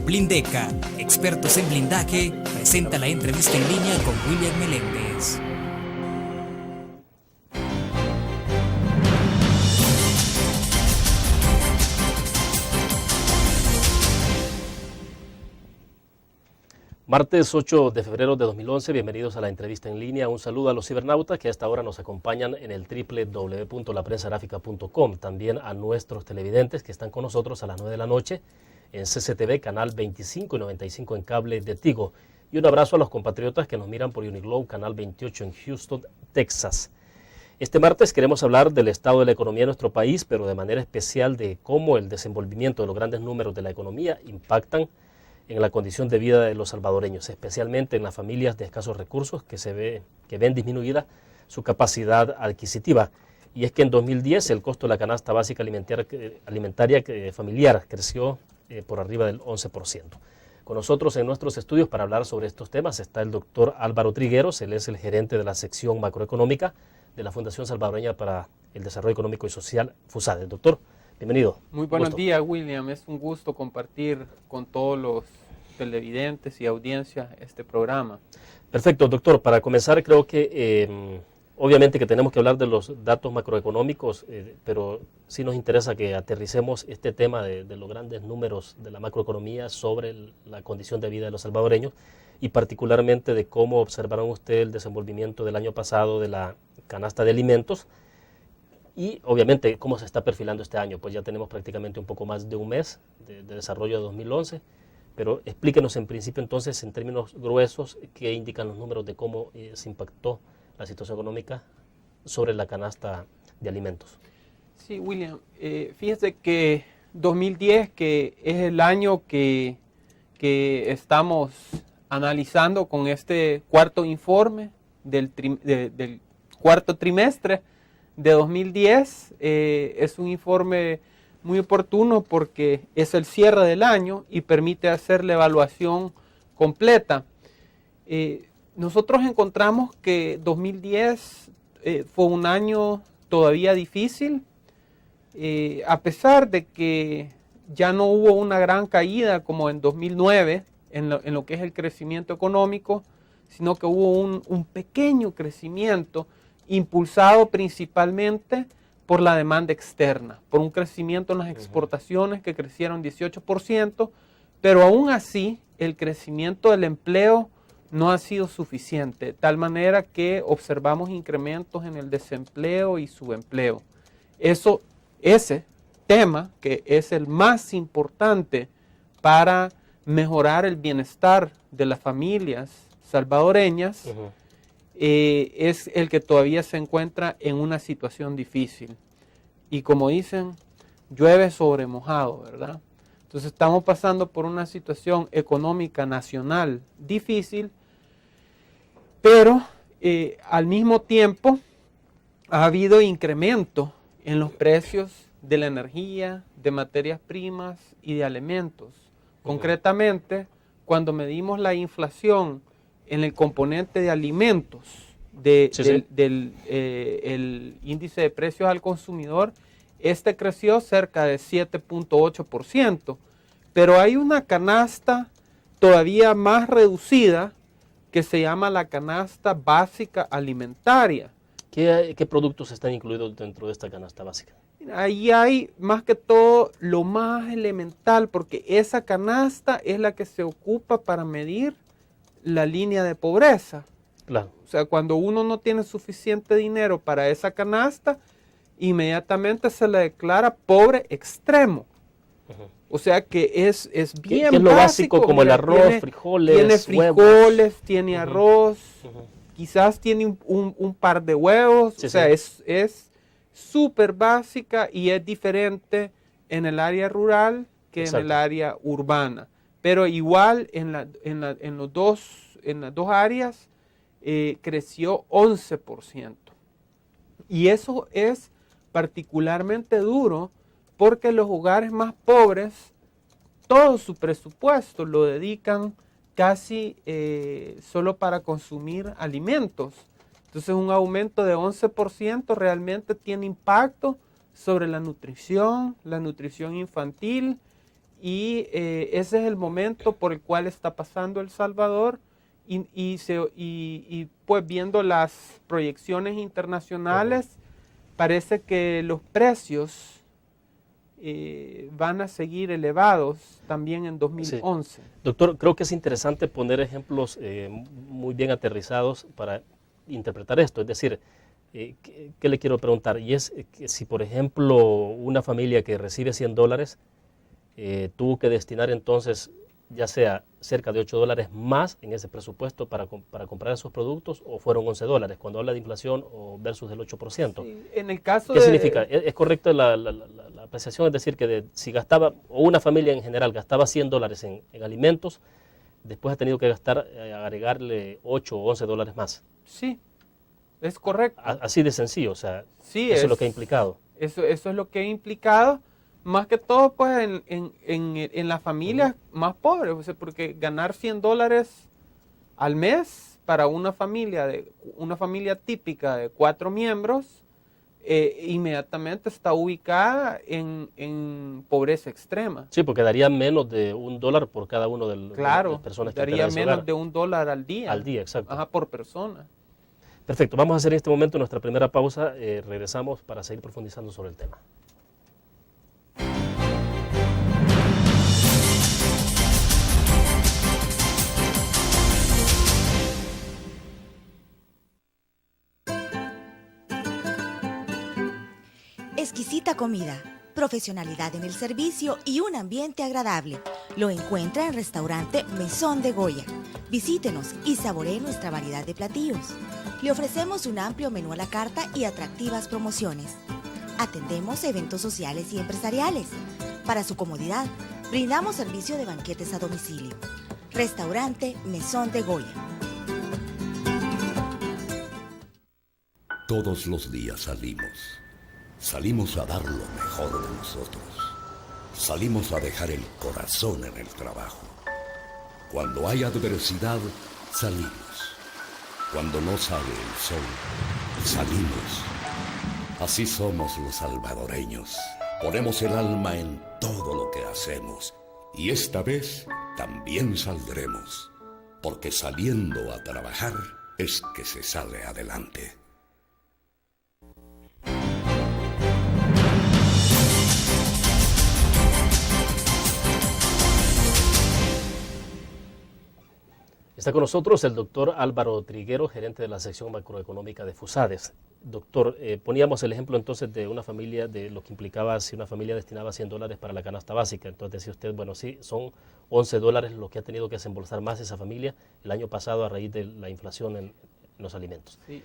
Blindeca, expertos en blindaje, presenta la entrevista en línea con William Meléndez. Martes 8 de febrero de 2011, bienvenidos a la entrevista en línea. Un saludo a los cibernautas que a esta hora nos acompañan en el www.laprensagráfica.com. También a nuestros televidentes que están con nosotros a las 9 de la noche en CCTV, canal 25 y 95 en cable de Tigo. Y un abrazo a los compatriotas que nos miran por Uniglobe, canal 28 en Houston, Texas. Este martes queremos hablar del estado de la economía de nuestro país, pero de manera especial de cómo el desenvolvimiento de los grandes números de la economía impactan en la condición de vida de los salvadoreños, especialmente en las familias de escasos recursos que ven disminuida su capacidad adquisitiva. Y es que en 2010 el costo de la canasta básica alimentaria familiar creció por arriba del 11%. Con nosotros en nuestros estudios para hablar sobre estos temas está el doctor Álvaro Trigueros. Él es el gerente de la sección macroeconómica de la Fundación Salvadoreña para el Desarrollo Económico y Social, FUSADE. Doctor, bienvenido. Muy buenos días, William. Es un gusto compartir con todos los televidentes y audiencia este programa. Perfecto, doctor. Para comenzar, creo que obviamente que tenemos que hablar de los datos macroeconómicos, pero sí nos interesa que aterricemos este tema de los grandes números de la macroeconomía sobre la condición de vida de los salvadoreños y particularmente de cómo observaron ustedes el desenvolvimiento del año pasado de la canasta de alimentos. Y obviamente cómo se está perfilando este año, pues ya tenemos prácticamente un poco más de un mes de desarrollo de 2011, pero explíquenos en principio entonces en términos gruesos qué indican los números de cómo se impactó la situación económica sobre la canasta de alimentos. Sí, William, fíjese que 2010, que es el año que estamos analizando con este cuarto informe del cuarto trimestre, de 2010, es un informe muy oportuno porque es el cierre del año y permite hacer la evaluación completa. Nosotros encontramos que 2010 fue un año todavía difícil, a pesar de que ya no hubo una gran caída como en 2009 en lo que es el crecimiento económico, sino que hubo un pequeño crecimiento impulsado principalmente por la demanda externa, por un crecimiento en las exportaciones que crecieron 18%, pero aún así el crecimiento del empleo no ha sido suficiente, de tal manera que observamos incrementos en el desempleo y subempleo. Ese tema, que es el más importante para mejorar el bienestar de las familias salvadoreñas, es el que todavía se encuentra en una situación difícil. Y como dicen, llueve sobre mojado, ¿verdad? Entonces estamos pasando por una situación económica nacional difícil, pero al mismo tiempo ha habido incremento en los precios de la energía, de materias primas y de alimentos. Concretamente, cuando medimos la inflación en el componente de alimentos del índice de precios al consumidor, este creció cerca de 7.8%, pero hay una canasta todavía más reducida que se llama la canasta básica alimentaria. ¿Qué productos están incluidos dentro de esta canasta básica? Ahí hay más que todo lo más elemental, porque esa canasta es la que se ocupa para medir la línea de pobreza. Claro. O sea, cuando uno no tiene suficiente dinero para esa canasta, inmediatamente se le declara pobre extremo. O sea que es bien ¿Qué es lo básico? Como el arroz, frijoles, tiene frijoles, huevos. Tiene arroz, quizás tiene un par de huevos. O sea, es súper básica y es diferente en el área rural que en el área urbana. Pero igual en las dos áreas creció 11%. Y eso es particularmente duro porque los hogares más pobres, todo su presupuesto lo dedican casi solo para consumir alimentos. Entonces un aumento de 11% realmente tiene impacto sobre la nutrición infantil ese es el momento por el cual está pasando El Salvador y pues viendo las proyecciones internacionales, parece que los precios van a seguir elevados también en 2011. Sí. Doctor, creo que es interesante poner ejemplos muy bien aterrizados para interpretar esto. Es decir, ¿qué le quiero preguntar? Y es que si, por ejemplo, una familia que recibe $100 tuvo que destinar entonces ya sea cerca de $8 más en ese presupuesto para comprar esos productos, o fueron $11 cuando habla de inflación o versus del 8%. Sí, en el caso ¿Qué significa? ¿Es correcta la apreciación? Es decir, que si gastaba, o una familia en general gastaba $100 en alimentos, después ha tenido que gastar, agregarle 8 o $11 más. Sí, es correcto. Así de sencillo, o sea, Sí, eso es lo que ha implicado. Eso es lo que ha implicado, más que todo pues en las familias más pobres, o sea, porque ganar $100 al mes para una familia típica de 4 miembros, inmediatamente está ubicada en pobreza extrema. Sí, porque daría menos de $1 por cada uno de las personas que daría ese menos hogar. de $1 al día. Al día, exacto. Ajá, por persona. Perfecto, vamos a hacer en este momento nuestra primera pausa, regresamos para seguir profundizando sobre el tema. Exquisita comida, profesionalidad en el servicio y un ambiente agradable. Lo encuentra en Restaurante Mesón de Goya. Visítenos y saboree nuestra variedad de platillos. Le ofrecemos un amplio menú a la carta y atractivas promociones. Atendemos eventos sociales y empresariales. Para su comodidad, brindamos servicio de banquetes a domicilio. Restaurante Mesón de Goya. Todos los días salimos a dar lo mejor de nosotros. Salimos a dejar el corazón en el trabajo. Cuando hay adversidad, salimos. Cuando no sale el sol, salimos. Así somos los salvadoreños. Ponemos el alma en todo lo que hacemos. Y esta vez también saldremos. Porque saliendo a trabajar es que se sale adelante. Está con nosotros el doctor Álvaro Triguero, gerente de la sección macroeconómica de FUSADES. Doctor, poníamos el ejemplo entonces de una familia, de lo que implicaba si una familia destinaba $100 para la canasta básica. Entonces decía usted, bueno, sí, son $11 lo que ha tenido que desembolsar más esa familia el año pasado a raíz de la inflación en los alimentos. Sí.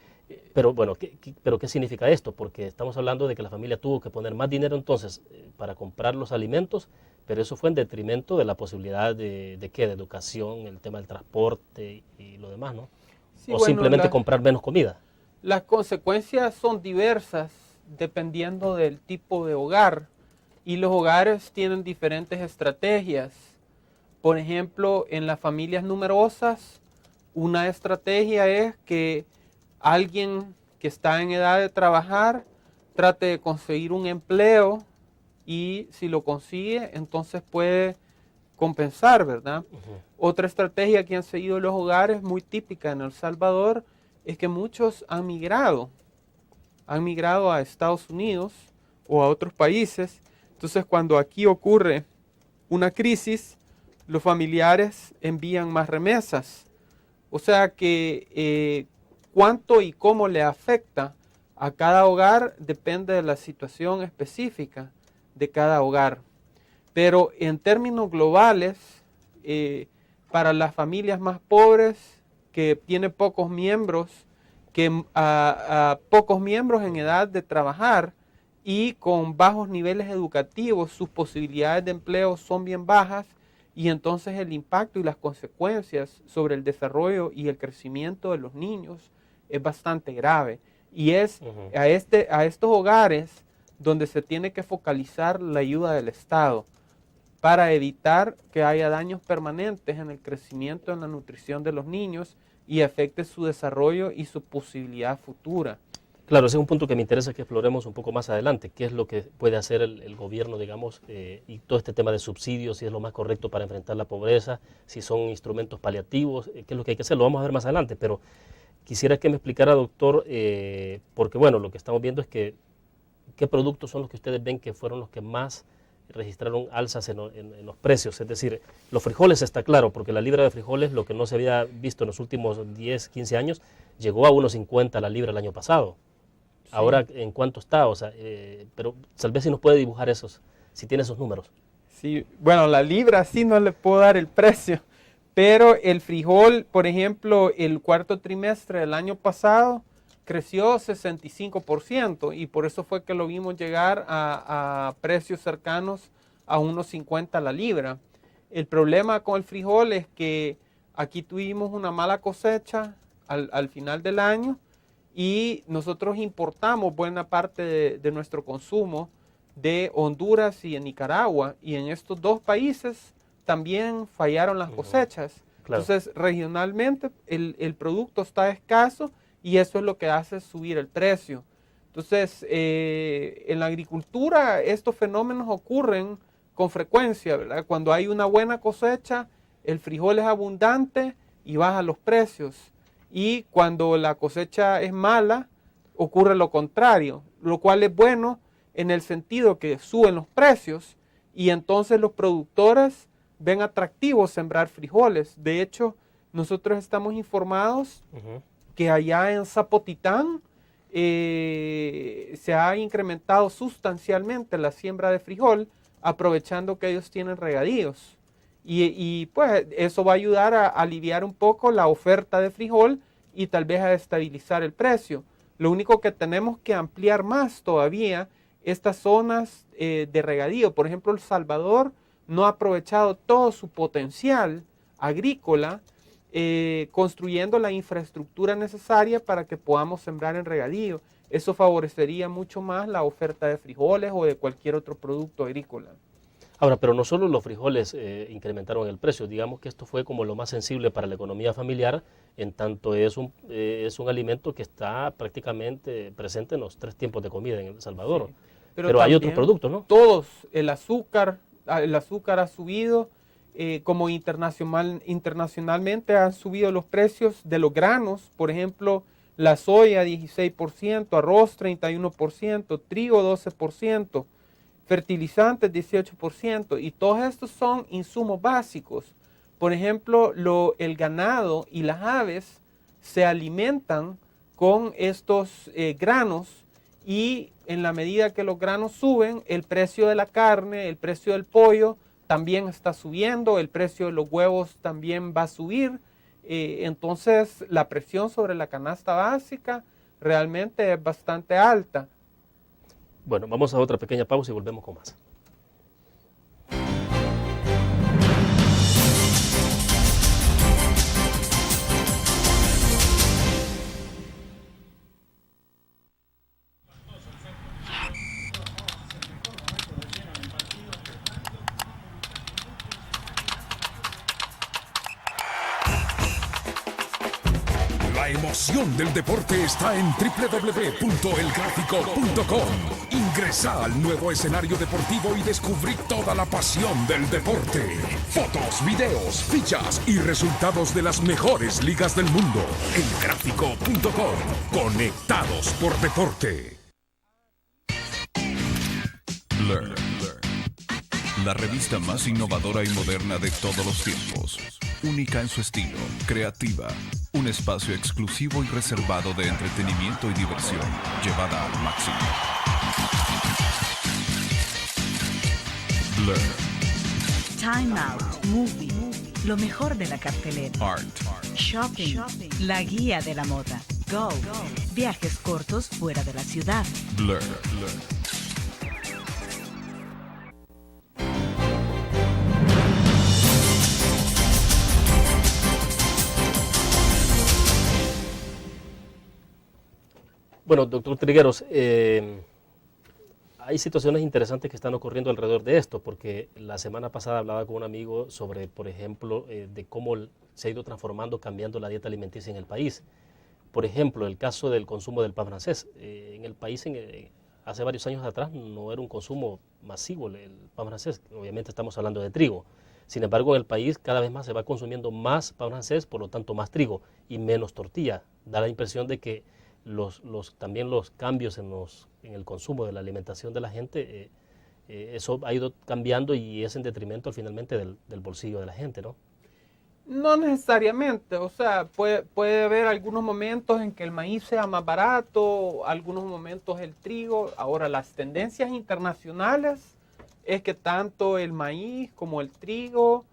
Pero bueno, ¿qué significa esto? Porque estamos hablando de que la familia tuvo que poner más dinero entonces para comprar los alimentos, pero eso fue en detrimento de la posibilidad de ¿qué? De educación, el tema del transporte y lo demás, ¿no? Sí, o bueno, simplemente comprar menos comida. Las consecuencias son diversas dependiendo del tipo de hogar, y los hogares tienen diferentes estrategias. Por ejemplo, en las familias numerosas, una estrategia es que alguien que está en edad de trabajar trate de conseguir un empleo, y si lo consigue, entonces puede compensar, ¿verdad? Otra estrategia que han seguido los hogares, muy típica en El Salvador, es que muchos han migrado a Estados Unidos o a otros países. Entonces, cuando aquí ocurre una crisis, los familiares envían más remesas. O sea que cuánto y cómo le afecta a cada hogar depende de la situación específica de cada hogar. Pero en términos globales, para las familias más pobres que tienen pocos miembros, pocos miembros en edad de trabajar y con bajos niveles educativos, sus posibilidades de empleo son bien bajas, y entonces el impacto y las consecuencias sobre el desarrollo y el crecimiento de los niños es bastante grave. Y es a estos hogares donde se tiene que focalizar la ayuda del Estado para evitar que haya daños permanentes en el crecimiento, en la nutrición de los niños, y afecte su desarrollo y su posibilidad futura. Claro, ese es un punto que me interesa que exploremos un poco más adelante. ¿Qué es lo que puede hacer el gobierno, digamos, y todo este tema de subsidios, si es lo más correcto para enfrentar la pobreza, si son instrumentos paliativos, qué es lo que hay que hacer? Lo vamos a ver más adelante, pero quisiera que me explicara, doctor, porque bueno, lo que estamos viendo es que qué productos son los que ustedes ven que fueron los que más registraron alzas en los precios. Es decir, los frijoles está claro, porque la libra de frijoles, lo que no se había visto en los últimos 10, 15 años, llegó a 1.50 la libra el año pasado. Sí. Ahora, ¿en cuánto está? O sea, pero tal vez si nos puede dibujar esos, si tiene esos números. Sí, bueno, la libra sí no le puedo dar el precio, pero el frijol, por ejemplo, el cuarto trimestre del año pasado creció 65% y por eso fue que lo vimos llegar a precios cercanos a 1.50 la libra. El problema con el frijol es que aquí tuvimos una mala cosecha al final del año y nosotros importamos buena parte de nuestro consumo de Honduras y de Nicaragua, y en estos dos países también fallaron las cosechas. Claro. Entonces, regionalmente el producto está escaso y eso es lo que hace subir el precio. Entonces, en la agricultura estos fenómenos ocurren con frecuencia, ¿verdad? Cuando hay una buena cosecha, el frijol es abundante y baja los precios. Y cuando la cosecha es mala, ocurre lo contrario, lo cual es bueno en el sentido que suben los precios y entonces los productores ven atractivo sembrar frijoles. De hecho, nosotros estamos informados que allá en Zapotitán se ha incrementado sustancialmente la siembra de frijol, aprovechando que ellos tienen regadíos. Y pues eso va a ayudar a aliviar un poco la oferta de frijol y tal vez a estabilizar el precio. Lo único que tenemos que ampliar más todavía estas zonas de regadío. Por ejemplo, El Salvador no ha aprovechado todo su potencial agrícola construyendo la infraestructura necesaria para que podamos sembrar en regadío. Eso favorecería mucho más la oferta de frijoles o de cualquier otro producto agrícola. Ahora, pero no solo los frijoles incrementaron el precio, digamos que esto fue como lo más sensible para la economía familiar, en tanto es un alimento que está prácticamente presente en los 3 tiempos de comida en El Salvador. Sí, pero hay otros productos, ¿no? Todos, el azúcar ha subido, como internacionalmente han subido los precios de los granos, por ejemplo, la soya 16%, arroz 31%, trigo 12%, fertilizantes 18%, y todos estos son insumos básicos. Por ejemplo, el ganado y las aves se alimentan con estos granos, y en la medida que los granos suben, el precio de la carne, el precio del pollo también está subiendo, el precio de los huevos también va a subir. Entonces la presión sobre la canasta básica realmente es bastante alta. Bueno, vamos a otra pequeña pausa y volvemos con más. La emoción del deporte está en www.elgráfico.com. Ingresa al nuevo escenario deportivo y descubrí toda la pasión del deporte. Fotos, videos, fichas y resultados de las mejores ligas del mundo. Elgráfico.com. Conectados por deporte. Learn. La revista más innovadora y moderna de todos los tiempos. Única en su estilo, creativa. Un espacio exclusivo y reservado de entretenimiento y diversión, llevada al máximo. Blur. Time Out, Movie, lo mejor de la cartelera. Art. Shopping, la guía de la moda. Go, viajes cortos fuera de la ciudad. Blur. Bueno, doctor Trigueros, hay situaciones interesantes que están ocurriendo alrededor de esto, porque la semana pasada hablaba con un amigo sobre, por ejemplo, de cómo se ha ido transformando, cambiando la dieta alimenticia en el país. Por ejemplo, el caso del consumo del pan francés. En el país, hace varios años atrás, no era un consumo masivo el pan francés. Obviamente estamos hablando de trigo. Sin embargo, en el país cada vez más se va consumiendo más pan francés, por lo tanto más trigo y menos tortilla. Da la impresión de que también los cambios en el consumo de la alimentación de la gente, eso ha ido cambiando y es en detrimento finalmente del bolsillo de la gente, ¿no? No necesariamente, o sea, puede haber algunos momentos en que el maíz sea más barato, algunos momentos el trigo. Ahora, las tendencias internacionales es que tanto el maíz como el trigo,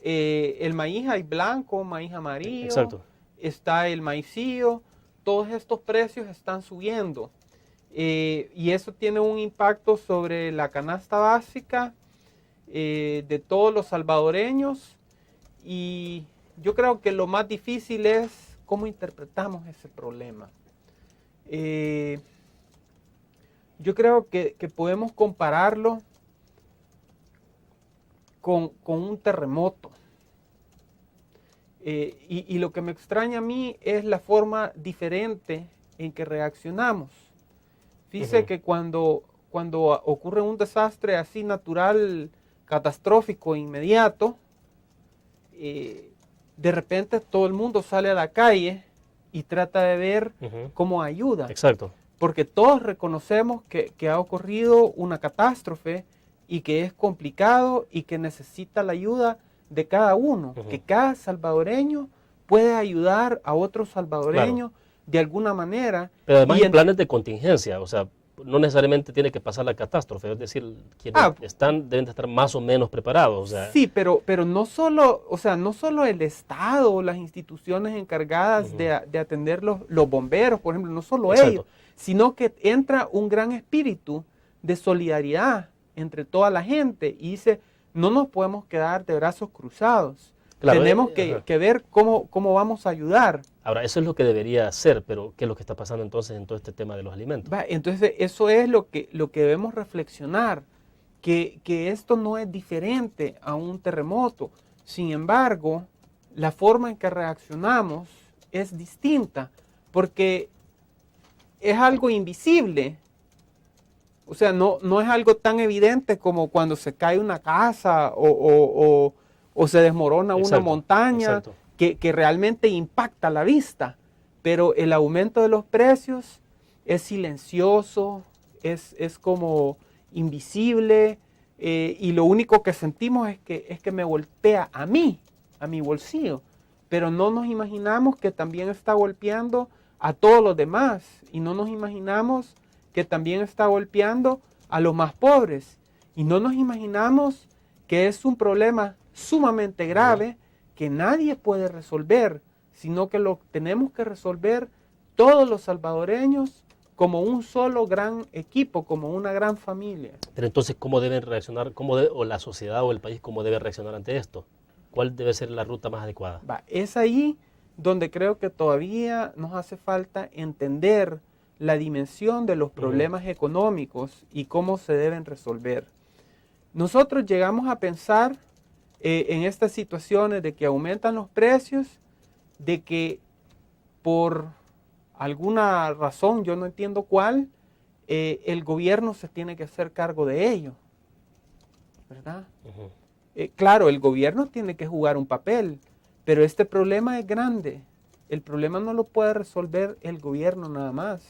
el maíz hay blanco, maíz amarillo, Exacto. está el maicillo, todos estos precios están subiendo. Y eso tiene un impacto sobre la canasta básica de todos los salvadoreños. Y yo creo que lo más difícil es cómo interpretamos ese problema. Yo creo que podemos compararlo con un terremoto. Y lo que me extraña a mí es la forma diferente en que reaccionamos. Fíjese que cuando ocurre un desastre así natural, catastrófico, inmediato, de repente todo el mundo sale a la calle y trata de ver cómo ayuda. Exacto. Porque todos reconocemos que ha ocurrido una catástrofe y que es complicado y que necesita la ayuda de cada uno. Que cada salvadoreño puede ayudar a otro salvadoreño de alguna manera. Pero además hay planes de contingencia, o sea, no necesariamente tiene que pasar la catástrofe, es decir, quienes deben de estar más o menos preparados. O sea. Sí, pero no solo, o sea, no solo el Estado o las instituciones encargadas de atender los bomberos, por ejemplo, no solo ellos, sino que entra un gran espíritu de solidaridad entre toda la gente y dice, no nos podemos quedar de brazos cruzados. Claro, tenemos que ver cómo vamos a ayudar. Ahora, eso es lo que debería hacer, pero ¿qué es lo que está pasando entonces en todo este tema de los alimentos? Entonces, eso es lo que debemos reflexionar, que esto no es diferente a un terremoto. Sin embargo, la forma en que reaccionamos es distinta, porque es algo invisible. O sea, no es algo tan evidente como cuando se cae una casa o se desmorona una montaña que realmente impacta la vista. Pero el aumento de los precios es silencioso, es como invisible, y lo único que sentimos es que me golpea a mí, a mi bolsillo. Pero no nos imaginamos que también está golpeando a todos los demás y no nos imaginamos que también está golpeando a los más pobres. Y no nos imaginamos que es un problema sumamente grave que nadie puede resolver, sino que lo tenemos que resolver todos los salvadoreños como un solo gran equipo, como una gran familia. Pero entonces, ¿cómo deben reaccionar, o la sociedad o el país, cómo debe reaccionar ante esto? ¿Cuál debe ser la ruta más adecuada? Es ahí donde creo que todavía nos hace falta entender la dimensión de los problemas económicos y cómo se deben resolver. Nosotros llegamos a pensar en estas situaciones de que aumentan los precios, de que por alguna razón, yo no entiendo cuál, el gobierno se tiene que hacer cargo de ello, ¿verdad? Claro, el gobierno tiene que jugar un papel, pero este problema es grande. El problema no lo puede resolver el gobierno nada más.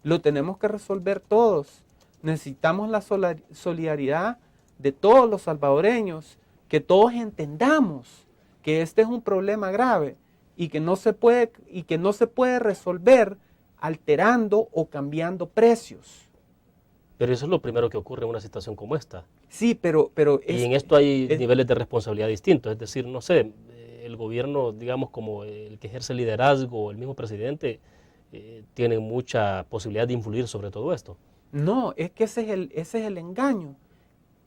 Lo tenemos que resolver todos. Necesitamos la solidaridad de todos los salvadoreños, que todos entendamos que este es un problema grave y que no se puede resolver alterando o cambiando precios. Pero eso es lo primero que ocurre en una situación como esta. Sí, pero y en esto hay niveles de responsabilidad distintos. Es decir, no sé, el gobierno, digamos, como el que ejerce liderazgo, el mismo presidente, tiene mucha posibilidad de influir sobre todo esto. No, es que ese es el engaño.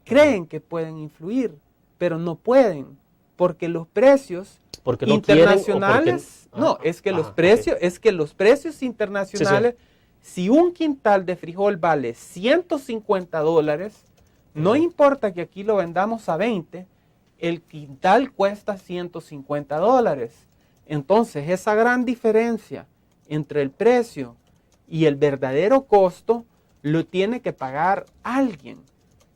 Creen que pueden influir, pero no pueden, porque los precios internacionales, es que los precios internacionales, si un quintal de frijol vale $150, no importa que aquí lo vendamos a 20, el quintal cuesta $150. Entonces, esa gran diferencia entre el precio y el verdadero costo lo tiene que pagar alguien.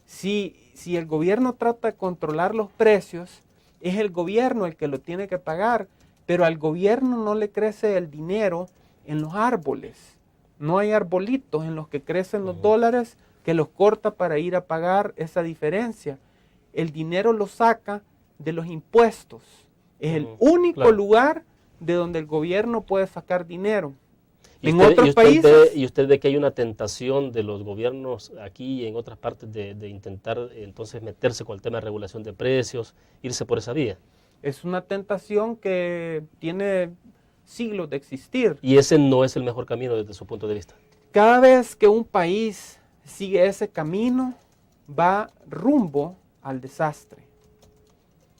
Si el gobierno trata de controlar los precios, es el gobierno el que lo tiene que pagar, pero al gobierno no le crece el dinero en los árboles. No hay arbolitos en los que crecen los dólares que los corta para ir a pagar esa diferencia. El dinero lo saca de los impuestos. Es el único lugar de donde el gobierno puede sacar dinero. En otros países... ¿Y usted ve que hay una tentación de los gobiernos aquí y en otras partes de intentar entonces meterse con el tema de regulación de precios, irse por esa vía? Es una tentación que tiene siglos de existir. ¿Y ese no es el mejor camino desde su punto de vista? Cada vez que un país sigue ese camino, va rumbo al desastre.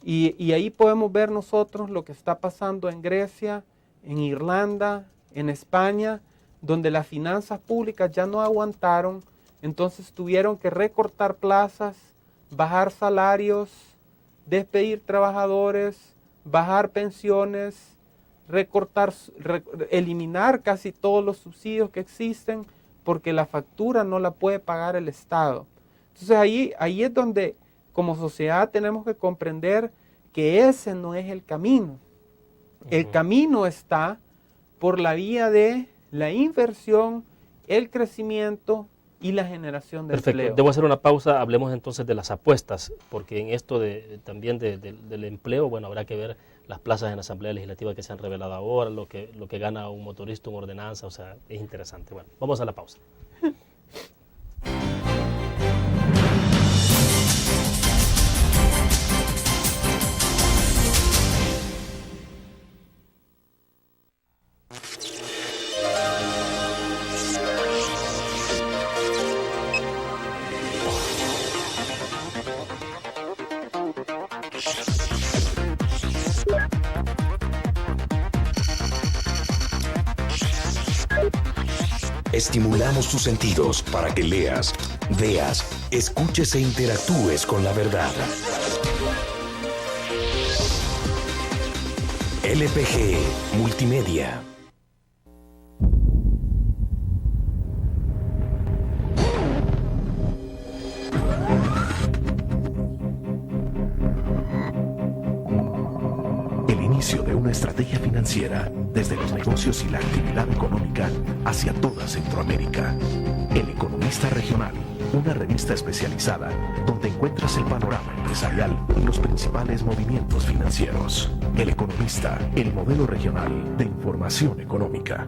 Y ahí podemos ver nosotros lo que está pasando en Grecia, en Irlanda, en España, donde las finanzas públicas ya no aguantaron, entonces tuvieron que recortar plazas, bajar salarios, despedir trabajadores, bajar pensiones, eliminar casi todos los subsidios que existen, porque la factura no la puede pagar el Estado. Entonces ahí es donde como sociedad tenemos que comprender que ese no es el camino. El camino está por la vía de la inversión, el crecimiento y la generación de Perfecto. empleo. Debo hacer una pausa, hablemos entonces de las apuestas, porque en esto también del empleo, bueno, habrá que ver las plazas en la Asamblea Legislativa que se han revelado ahora, lo que gana un motorista, una ordenanza, o sea, es interesante. Bueno, vamos a la pausa. Estimulamos tus sentidos para que leas, veas, escuches e interactúes con la verdad. LPG Multimedia. El inicio de una estrategia financiera desde los negocios y la actividad económica hacia toda Centroamérica. El Economista Regional, una revista especializada donde encuentras el panorama empresarial y los principales movimientos financieros. El Economista, el modelo regional de información económica.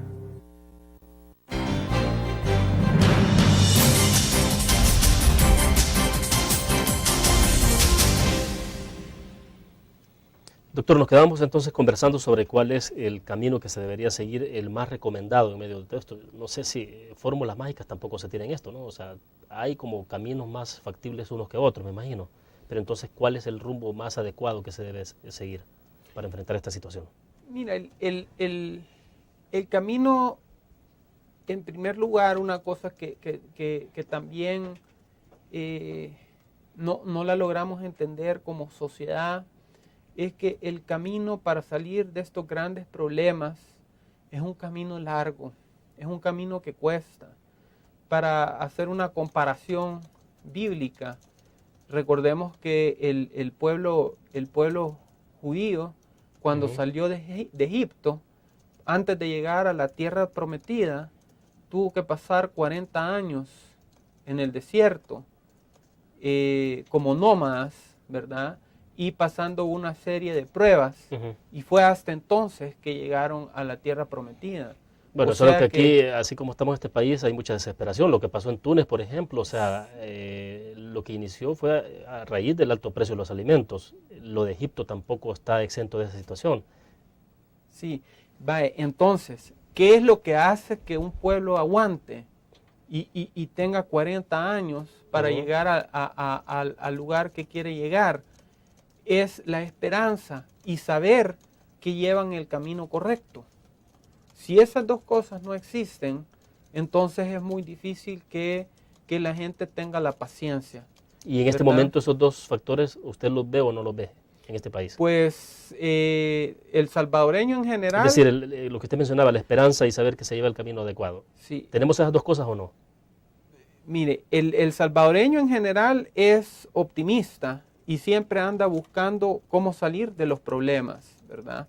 Doctor, nos quedamos entonces conversando sobre cuál es el camino que se debería seguir, el más recomendado en medio de todo esto. No sé si fórmulas mágicas tampoco se tienen esto, ¿no? O sea, hay como caminos más factibles unos que otros, me imagino. Pero entonces, ¿cuál es el rumbo más adecuado que se debe seguir para enfrentar esta situación? Mira, el camino, en primer lugar, una cosa que también no la logramos entender como sociedad, es que el camino para salir de estos grandes problemas es un camino largo, es un camino que cuesta. Para hacer una comparación bíblica, recordemos que el pueblo judío, cuando salió de Egipto, antes de llegar a la tierra prometida, tuvo que pasar 40 años en el desierto como nómadas, ¿verdad? Y pasando una serie de pruebas, y fue hasta entonces que llegaron a la tierra prometida. Bueno, solo que aquí, así como estamos en este país, hay mucha desesperación. Lo que pasó en Túnez, por ejemplo, o sea, lo que inició fue a raíz del alto precio de los alimentos. Lo de Egipto tampoco está exento de esa situación. Sí, vale, entonces, ¿qué es lo que hace que un pueblo aguante y tenga 40 años para llegar al lugar que quiere llegar? Es la esperanza y saber que llevan el camino correcto. Si esas dos cosas no existen, entonces es muy difícil que la gente tenga la paciencia. Y en este momento esos dos factores, ¿usted los ve o no los ve en este país? Pues el salvadoreño en general... Es decir, lo que usted mencionaba, la esperanza y saber que se lleva el camino adecuado. Sí. ¿Tenemos esas dos cosas o no? Mire, el salvadoreño en general es optimista y siempre anda buscando cómo salir de los problemas, ¿verdad?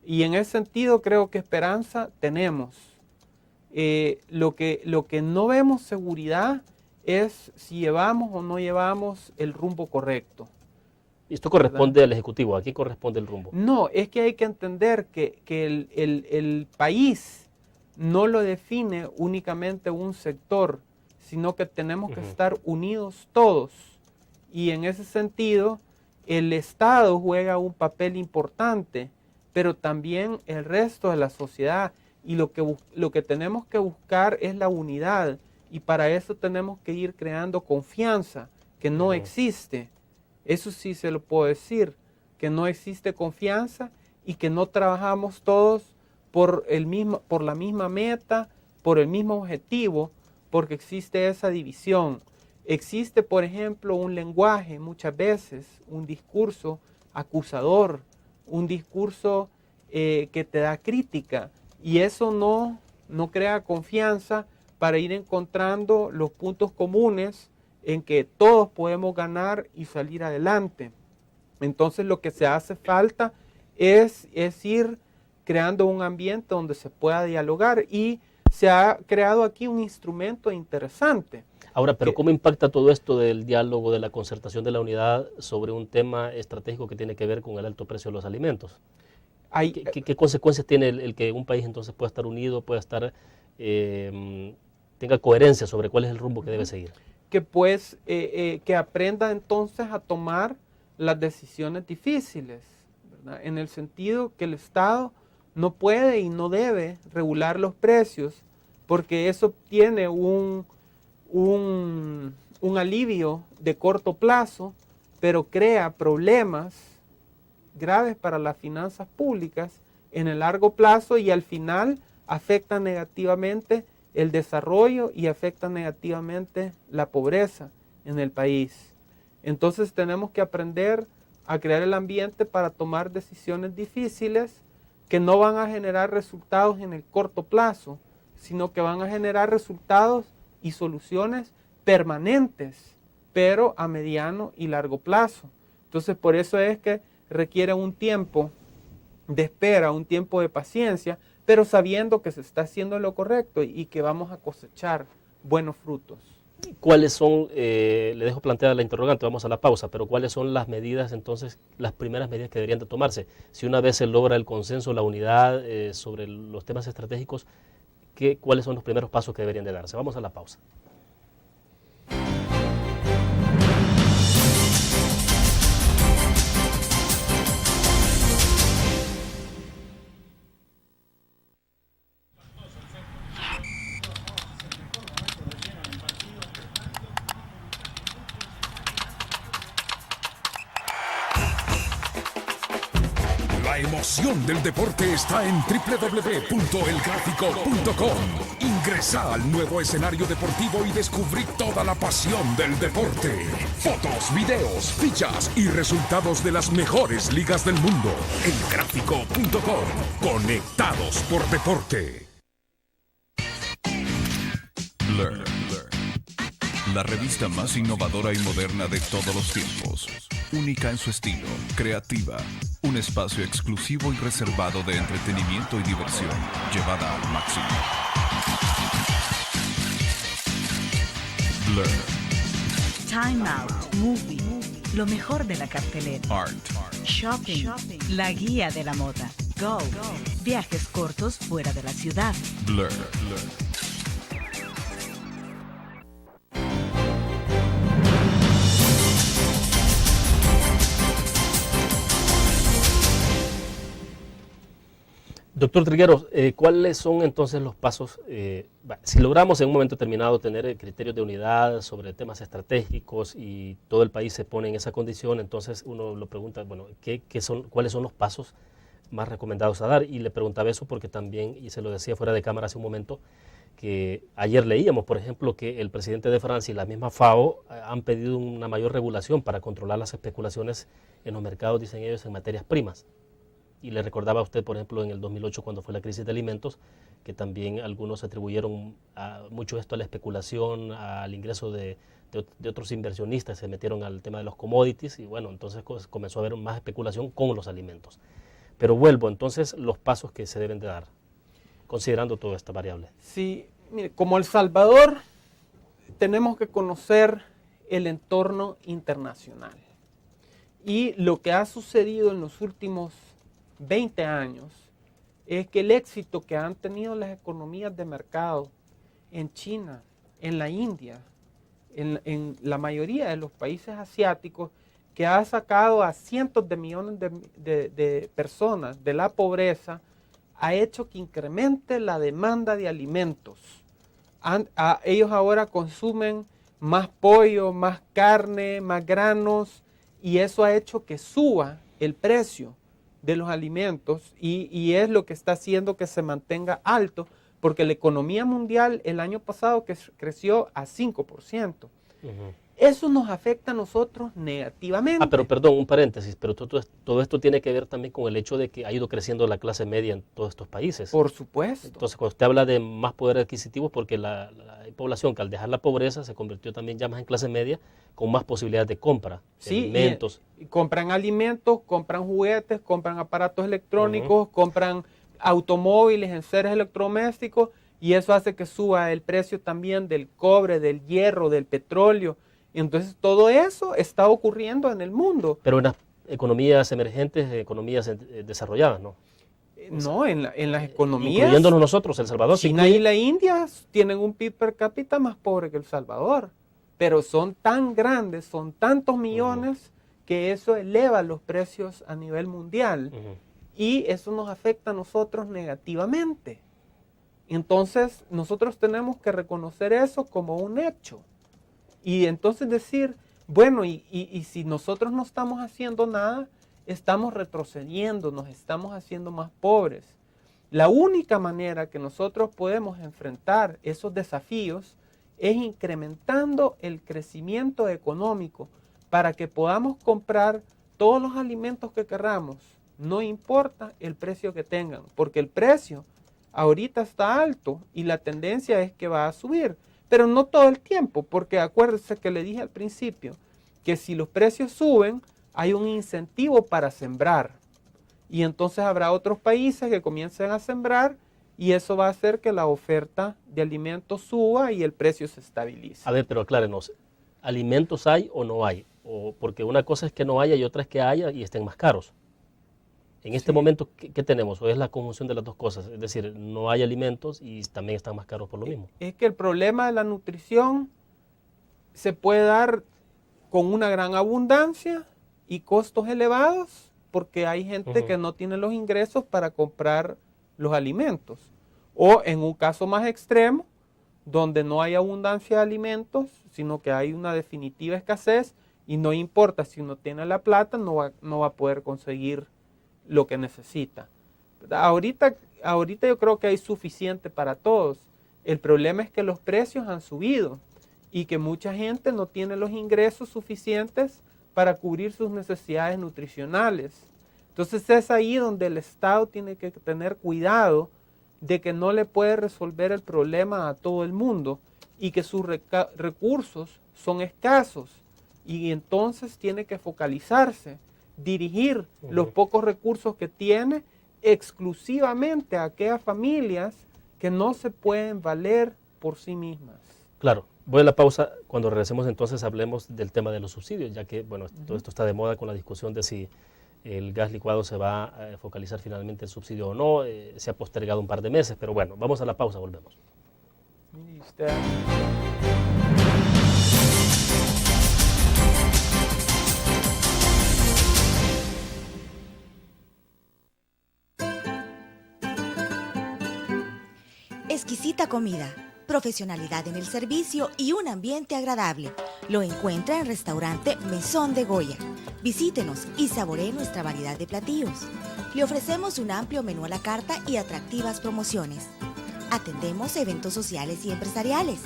Y en ese sentido creo que esperanza tenemos. Lo que no vemos seguridad es si llevamos o no llevamos el rumbo correcto. ¿Y esto corresponde al Ejecutivo? ¿A quién corresponde el rumbo? No, es que hay que entender que el país no lo define únicamente un sector, sino que tenemos que estar unidos todos. Y en ese sentido, el Estado juega un papel importante, pero también el resto de la sociedad. Y lo que tenemos que buscar es la unidad. Y para eso tenemos que ir creando confianza, que no existe. Eso sí se lo puedo decir, que no existe confianza y que no trabajamos todos por la misma meta, por el mismo objetivo, porque existe esa división. Existe, por ejemplo, un lenguaje muchas veces, un discurso acusador, un discurso que te da crítica, y eso no crea confianza para ir encontrando los puntos comunes en que todos podemos ganar y salir adelante. Entonces lo que se hace falta es ir creando un ambiente donde se pueda dialogar, y se ha creado aquí un instrumento interesante. Ahora, pero ¿cómo impacta todo esto del diálogo, de la concertación, de la unidad sobre un tema estratégico que tiene que ver con el alto precio de los alimentos? ¿Qué consecuencias tiene el que un país entonces pueda estar unido, pueda estar, tenga coherencia sobre cuál es el rumbo que debe seguir? Que pues que aprenda entonces a tomar las decisiones difíciles, ¿verdad? En el sentido que el Estado no puede y no debe regular los precios, porque eso tiene un alivio de corto plazo, pero crea problemas graves para las finanzas públicas en el largo plazo, y al final afecta negativamente el desarrollo y afecta negativamente la pobreza en el país. Entonces tenemos que aprender a crear el ambiente para tomar decisiones difíciles que no van a generar resultados en el corto plazo, sino que van a generar resultados y soluciones permanentes, pero a mediano y largo plazo. Entonces por eso es que requiere un tiempo de espera, un tiempo de paciencia, pero sabiendo que se está haciendo lo correcto y que vamos a cosechar buenos frutos. ¿Cuáles son, le dejo planteada la interrogante, vamos a la pausa, pero cuáles son las medidas entonces, las primeras medidas que deberían de tomarse? Si una vez se logra el consenso, la unidad sobre los temas estratégicos, ¿cuáles son los primeros pasos que deberían de darse? Vamos a la pausa. La emoción del deporte está en www.elgráfico.com. Ingresa al nuevo escenario deportivo y descubrí toda la pasión del deporte. Fotos, videos, fichas y resultados de las mejores ligas del mundo. Elgráfico.com. Conectados por deporte. Learn. La revista más innovadora y moderna de todos los tiempos. Única en su estilo, creativa. Un espacio exclusivo y reservado de entretenimiento y diversión, llevada al máximo. Blur. Time Out, Movie, lo mejor de la cartelera. Art. Shopping, la guía de la moda. Go, viajes cortos fuera de la ciudad. Blur. Doctor Trigueros, ¿cuáles son entonces los pasos? Si logramos en un momento determinado tener criterios de unidad sobre temas estratégicos y todo el país se pone en esa condición, entonces uno lo pregunta, bueno, ¿cuáles son los pasos más recomendados a dar? Y le preguntaba eso porque también, y se lo decía fuera de cámara hace un momento, que ayer leíamos, por ejemplo, que el presidente de Francia y la misma FAO han pedido una mayor regulación para controlar las especulaciones en los mercados, dicen ellos, en materias primas. Y le recordaba a usted, por ejemplo, en el 2008, cuando fue la crisis de alimentos, que también algunos atribuyeron mucho esto a la especulación, al ingreso de otros inversionistas, se metieron al tema de los commodities y bueno, entonces comenzó a haber más especulación con los alimentos. Pero vuelvo, entonces, los pasos que se deben de dar, considerando toda esta variable. Sí, mire, como El Salvador, tenemos que conocer el entorno internacional. Y lo que ha sucedido en los últimos 20 años es que el éxito que han tenido las economías de mercado en China, en la India, en la mayoría de los países asiáticos, que ha sacado a cientos de millones de personas de la pobreza, ha hecho que incremente la demanda de alimentos. Ellos ahora consumen más pollo, más carne, más granos, y eso ha hecho que suba el precio de los alimentos y es lo que está haciendo que se mantenga alto, porque la economía mundial el año pasado creció a 5%. Eso nos afecta a nosotros negativamente. Pero perdón, un paréntesis, pero todo esto tiene que ver también con el hecho de que ha ido creciendo la clase media en todos estos países. Por supuesto. Entonces, cuando usted habla de más poder adquisitivo, porque la población que al dejar la pobreza se convirtió también ya más en clase media, con más posibilidades de compra, de alimentos. Y compran alimentos, compran juguetes, compran aparatos electrónicos, compran automóviles, enseres electrodomésticos, y eso hace que suba el precio también del cobre, del hierro, del petróleo. Entonces todo eso está ocurriendo en el mundo. Pero en las economías emergentes, economías desarrolladas, ¿no? No, en las economías. Incluyéndonos nosotros, El Salvador. China y la India tienen un PIB per cápita más pobre que El Salvador. Pero son tan grandes, son tantos millones, que eso eleva los precios a nivel mundial. Y eso nos afecta a nosotros negativamente. Entonces nosotros tenemos que reconocer eso como un hecho. Y entonces decir, bueno, y si nosotros no estamos haciendo nada, estamos retrocediendo, nos estamos haciendo más pobres. La única manera que nosotros podemos enfrentar esos desafíos es incrementando el crecimiento económico para que podamos comprar todos los alimentos que queramos, no importa el precio que tengan, porque el precio ahorita está alto y la tendencia es que va a subir. Pero no todo el tiempo, porque acuérdense que le dije al principio que si los precios suben, hay un incentivo para sembrar. Y entonces habrá otros países que comiencen a sembrar y eso va a hacer que la oferta de alimentos suba y el precio se estabilice. A ver, pero aclárenos, ¿alimentos hay o no hay? Porque una cosa es que no haya y otra es que haya y estén más caros. En este momento, ¿qué tenemos? ¿O es la conjunción de las dos cosas? Es decir, no hay alimentos y también están más caros por lo mismo. Es que el problema de la nutrición se puede dar con una gran abundancia y costos elevados, porque hay gente que no tiene los ingresos para comprar los alimentos. O en un caso más extremo, donde no hay abundancia de alimentos, sino que hay una definitiva escasez y no importa si uno tiene la plata, no va a poder conseguir lo que necesita. Ahorita yo creo que hay suficiente para todos. El problema es que los precios han subido y que mucha gente no tiene los ingresos suficientes para cubrir sus necesidades nutricionales. Entonces es ahí donde el Estado tiene que tener cuidado de que no le puede resolver el problema a todo el mundo y que sus recursos son escasos y entonces tiene que focalizarse, dirigir los pocos recursos que tiene exclusivamente a aquellas familias que no se pueden valer por sí mismas. Claro, voy a la pausa. Cuando regresemos entonces hablemos del tema de los subsidios, ya que bueno, todo esto está de moda con la discusión de si el gas licuado se va a focalizar finalmente el subsidio o no. Se ha postergado un par de meses, pero bueno, vamos a la pausa, volvemos. Exquisita comida, profesionalidad en el servicio y un ambiente agradable. Lo encuentra en Restaurante Mesón de Goya. Visítenos y saboree nuestra variedad de platillos. Le ofrecemos un amplio menú a la carta y atractivas promociones. Atendemos eventos sociales y empresariales.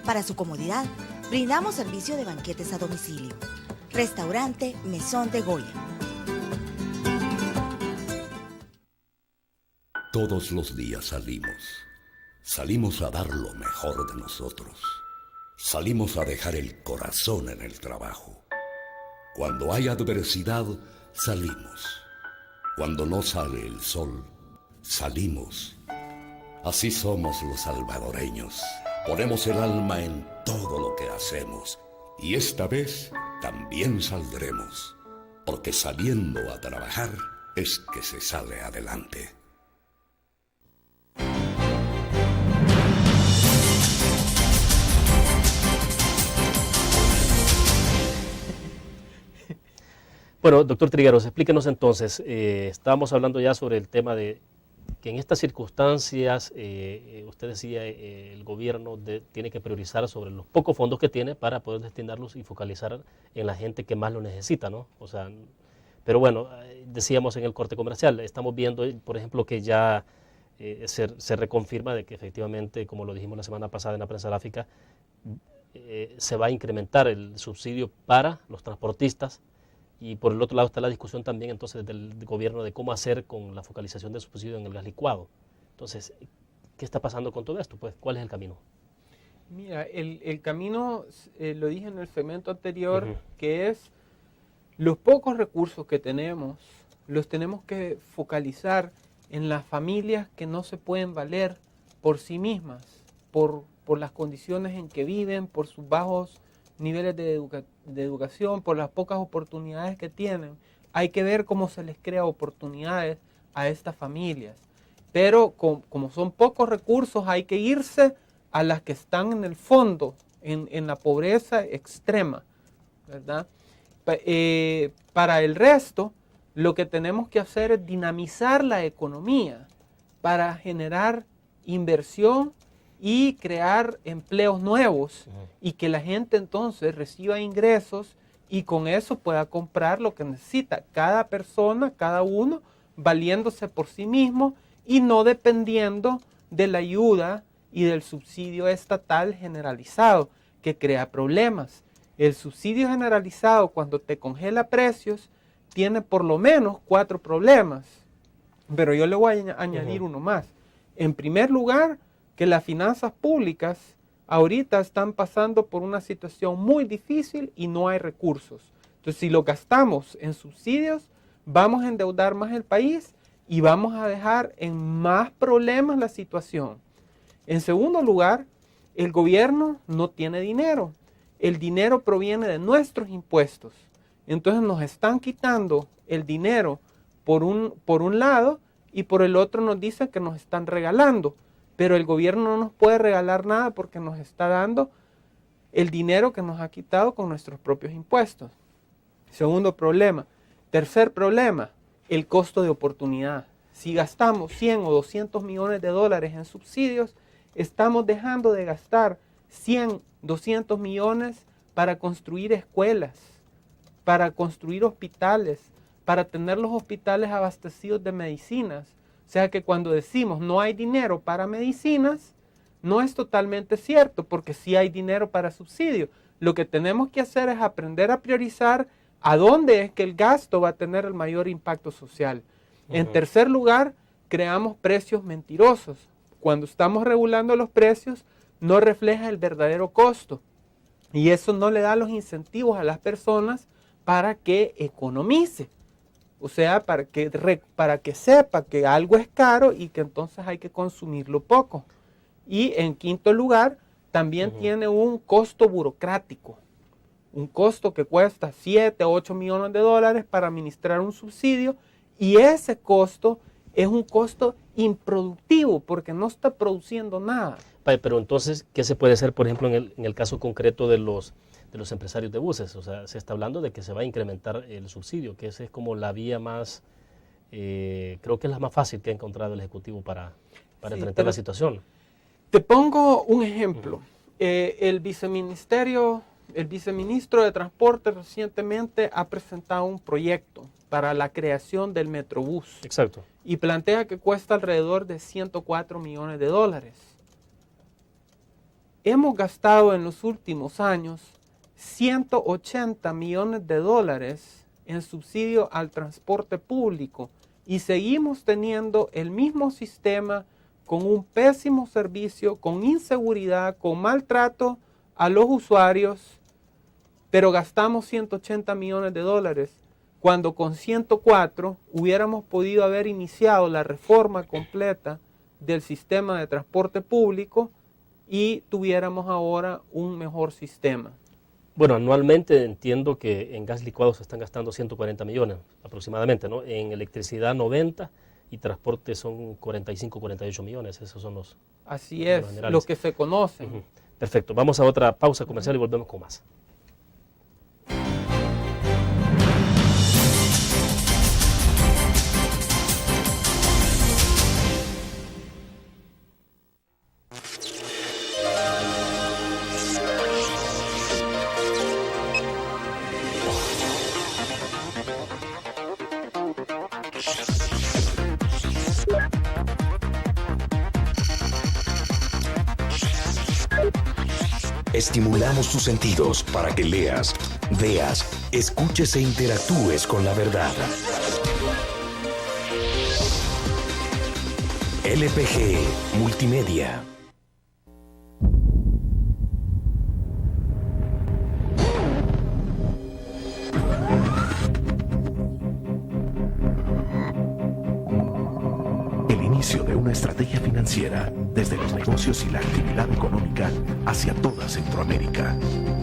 Para su comodidad, brindamos servicio de banquetes a domicilio. Restaurante Mesón de Goya. Todos los días salimos a dar lo mejor de nosotros. Salimos a dejar el corazón en el trabajo. Cuando hay adversidad, salimos. Cuando no sale el sol, salimos. Así somos los salvadoreños. Ponemos el alma en todo lo que hacemos. Y esta vez también saldremos. Porque saliendo a trabajar es que se sale adelante. Bueno, doctor Trigueros, explíquenos entonces, estábamos hablando ya sobre el tema de que en estas circunstancias, usted decía, el gobierno tiene que priorizar sobre los pocos fondos que tiene para poder destinarlos y focalizar en la gente que más lo necesita, ¿no? O sea, pero bueno, decíamos en el corte comercial, estamos viendo, por ejemplo, que ya se reconfirma de que efectivamente, como lo dijimos la semana pasada en la prensa gráfica, se va a incrementar el subsidio para los transportistas. Y por el otro lado está la discusión también entonces del gobierno de cómo hacer con la focalización de subsidio en el gas licuado. Entonces, ¿qué está pasando con todo esto? Pues, ¿cuál es el camino? Mira, el camino, lo dije en el segmento anterior, que es los pocos recursos que tenemos, los tenemos que focalizar en las familias que no se pueden valer por sí mismas, por las condiciones en que viven, por sus bajos niveles de educación, por las pocas oportunidades que tienen. Hay que ver cómo se les crea oportunidades a estas familias. Pero como son pocos recursos, hay que irse a las que están en el fondo, en la pobreza extrema, ¿verdad? Para el resto, lo que tenemos que hacer es dinamizar la economía para generar inversión y crear empleos nuevos y que la gente entonces reciba ingresos y con eso pueda comprar lo que necesita. Cada persona, cada uno, valiéndose por sí mismo y no dependiendo de la ayuda y del subsidio estatal generalizado que crea problemas. El subsidio generalizado, cuando te congela precios, tiene por lo menos 4 problemas, pero yo le voy a añadir uno más. En primer lugar, que las finanzas públicas ahorita están pasando por una situación muy difícil y no hay recursos. Entonces, si lo gastamos en subsidios, vamos a endeudar más el país y vamos a dejar en más problemas la situación. En segundo lugar, el gobierno no tiene dinero. El dinero proviene de nuestros impuestos. Entonces nos están quitando el dinero por un lado y por el otro nos dicen que nos están regalando. Pero el gobierno no nos puede regalar nada porque nos está dando el dinero que nos ha quitado con nuestros propios impuestos. Segundo problema. Tercer problema, el costo de oportunidad. Si gastamos 100 o 200 millones de dólares en subsidios, estamos dejando de gastar 100, 200 millones para construir escuelas, para construir hospitales, para tener los hospitales abastecidos de medicinas. O sea que cuando decimos no hay dinero para medicinas, no es totalmente cierto, porque sí hay dinero para subsidio. Lo que tenemos que hacer es aprender a priorizar a dónde es que el gasto va a tener el mayor impacto social. En tercer lugar, creamos precios mentirosos. Cuando estamos regulando los precios, no refleja el verdadero costo. Y eso no le da los incentivos a las personas para que economice. O sea, para que sepa que algo es caro y que entonces hay que consumirlo poco. Y en quinto lugar, también tiene un costo burocrático. Un costo que cuesta 7 o 8 millones de dólares para administrar un subsidio. Y ese costo es un costo improductivo porque no está produciendo nada. Pero entonces, ¿qué se puede hacer, por ejemplo, en el caso concreto de los empresarios de buses? O sea, se está hablando de que se va a incrementar el subsidio, que esa es como la vía más, creo que es la más fácil que ha encontrado el Ejecutivo para enfrentar la situación. Te pongo un ejemplo. El viceministerio el viceministro de Transporte recientemente ha presentado un proyecto para la creación del Metrobús. Exacto. Y plantea que cuesta alrededor de 104 millones de dólares. Hemos gastado en los últimos años 180 millones de dólares en subsidio al transporte público y seguimos teniendo el mismo sistema con un pésimo servicio, con inseguridad, con maltrato a los usuarios, pero gastamos 180 millones de dólares, cuando con 104 hubiéramos podido haber iniciado la reforma completa del sistema de transporte público y tuviéramos ahora un mejor sistema. Bueno, anualmente entiendo que en gas licuado se están gastando 140 millones aproximadamente, ¿no? En electricidad 90 y transporte son 45, 48 millones. Esos son los... Así es, los que se conocen. Uh-huh. Perfecto, vamos a otra pausa comercial y volvemos con más. Estimulamos tus sentidos para que leas, veas, escuches e interactúes con la verdad. LPG Multimedia. El inicio de una estrategia financiera desde los negocios y la actividad económica hacia toda Centroamérica.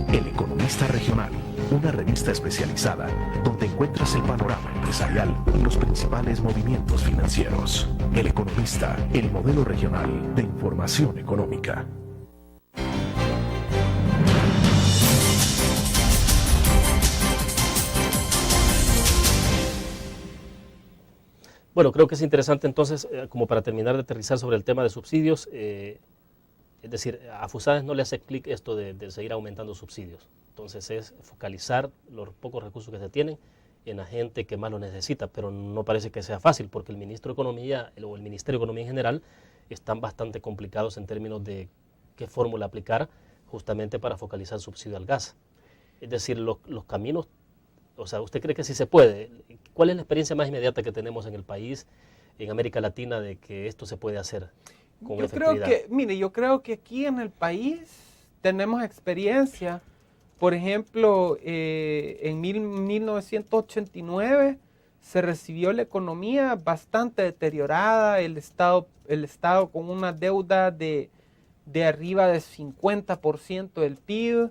El Economista Regional, una revista especializada donde encuentras el panorama empresarial y los principales movimientos financieros. El Economista, el modelo regional de información económica. Bueno, creo que es interesante entonces, como para terminar de aterrizar sobre el tema de subsidios, es decir, a FUSADES no le hace clic esto de seguir aumentando subsidios. Entonces es focalizar los pocos recursos que se tienen en la gente que más lo necesita, pero no parece que sea fácil porque el ministro de Economía o el Ministerio de Economía en general están bastante complicados en términos de qué fórmula aplicar justamente para focalizar subsidio al gas. Es decir, los caminos, o sea, ¿usted cree que sí se puede? ¿Cuál es la experiencia más inmediata que tenemos en el país, en América Latina, de que esto se puede hacer con efectividad? Yo creo que aquí en el país tenemos experiencia. Por ejemplo, en 1989 se recibió la economía bastante deteriorada, el Estado con una deuda de arriba del 50% del PIB,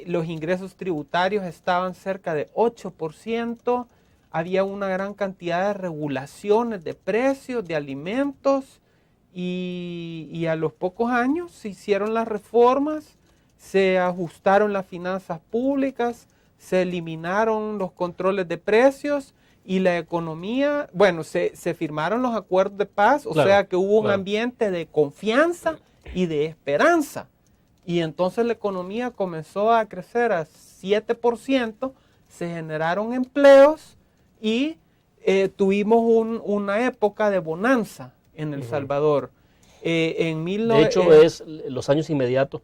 los ingresos tributarios estaban cerca de 8%, había una gran cantidad de regulaciones de precios, de alimentos, y a los pocos años se hicieron las reformas, se ajustaron las finanzas públicas, se eliminaron los controles de precios y la economía, se firmaron los acuerdos de paz, o sea que hubo un ambiente de confianza y de esperanza. Y entonces la economía comenzó a crecer a 7%, se generaron empleos y tuvimos una época de bonanza en El Salvador. De hecho, es los años inmediatos,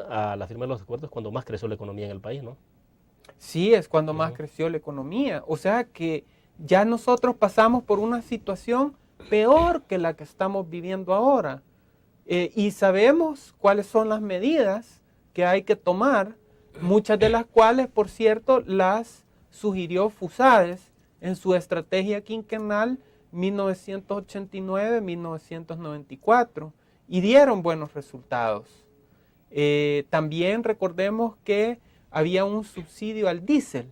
a la firma de los acuerdos, cuando más creció la economía en el país, ¿no? Sí, es cuando más creció la economía. O sea que ya nosotros pasamos por una situación peor que la que estamos viviendo ahora. Y sabemos cuáles son las medidas que hay que tomar, muchas de las cuales, por cierto, las sugirió FUSADES en su estrategia quinquenal 1989-1994 y dieron buenos resultados. También recordemos que había un subsidio al diésel,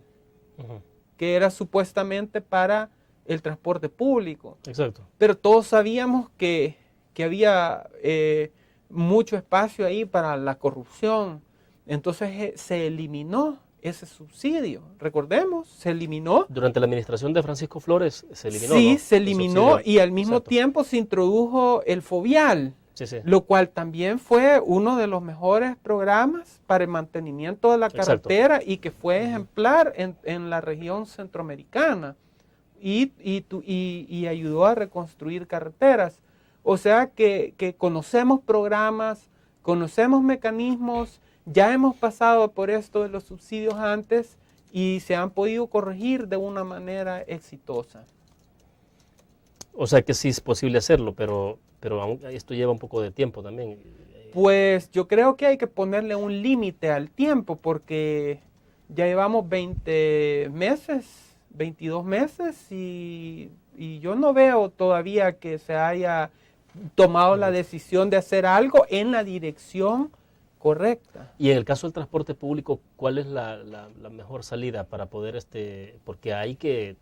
que era supuestamente para el transporte público. Exacto. Pero todos sabíamos que había mucho espacio ahí para la corrupción. Entonces se eliminó ese subsidio. Recordemos, se eliminó. Durante la administración de Francisco Flores se eliminó. Sí, ¿no? se eliminó y al mismo tiempo se introdujo el FOVIAL, Sí, sí. Lo cual también fue uno de los mejores programas para el mantenimiento de la carretera y que fue ejemplar en la región centroamericana y ayudó a reconstruir carreteras. O sea que conocemos programas, conocemos mecanismos, ya hemos pasado por esto de los subsidios antes y se han podido corregir de una manera exitosa. O sea que sí es posible hacerlo, pero aún esto lleva un poco de tiempo también. Pues yo creo que hay que ponerle un límite al tiempo porque ya llevamos 20 meses, 22 meses y yo no veo todavía que se haya tomado la decisión de hacer algo en la dirección correcta. Y en el caso del transporte público, ¿cuál es la mejor salida para poder, porque hay que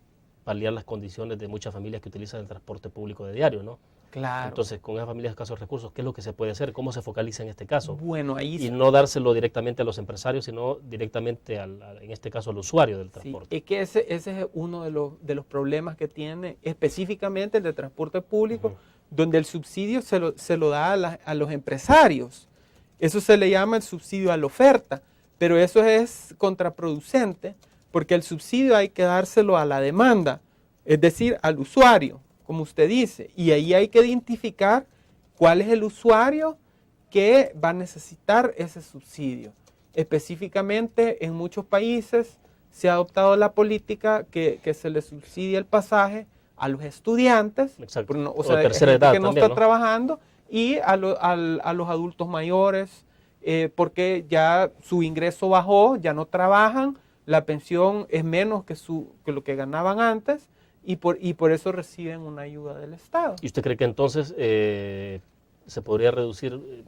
paliar las condiciones de muchas familias que utilizan el transporte público de diario, ¿no? Claro. Entonces, con esas familias de escasos recursos, ¿qué es lo que se puede hacer? ¿Cómo se focaliza en este caso? Bueno, ahí y no dárselo directamente a los empresarios, sino directamente, en este caso, al usuario del transporte. Sí, es que ese es uno de los problemas que tiene específicamente el de transporte público, donde el subsidio se lo da a los empresarios. Eso se le llama el subsidio a la oferta, pero eso es contraproducente porque el subsidio hay que dárselo a la demanda, es decir, al usuario, como usted dice, y ahí hay que identificar cuál es el usuario que va a necesitar ese subsidio. Específicamente en muchos países se ha adoptado la política que se le subsidia el pasaje a los estudiantes, o sea, tercera edad que no también, está trabajando, y a los adultos mayores, porque ya su ingreso bajó, ya no trabajan, la pensión es menos que lo que ganaban antes, y por eso reciben una ayuda del Estado. ¿Y usted cree que entonces se podría reducir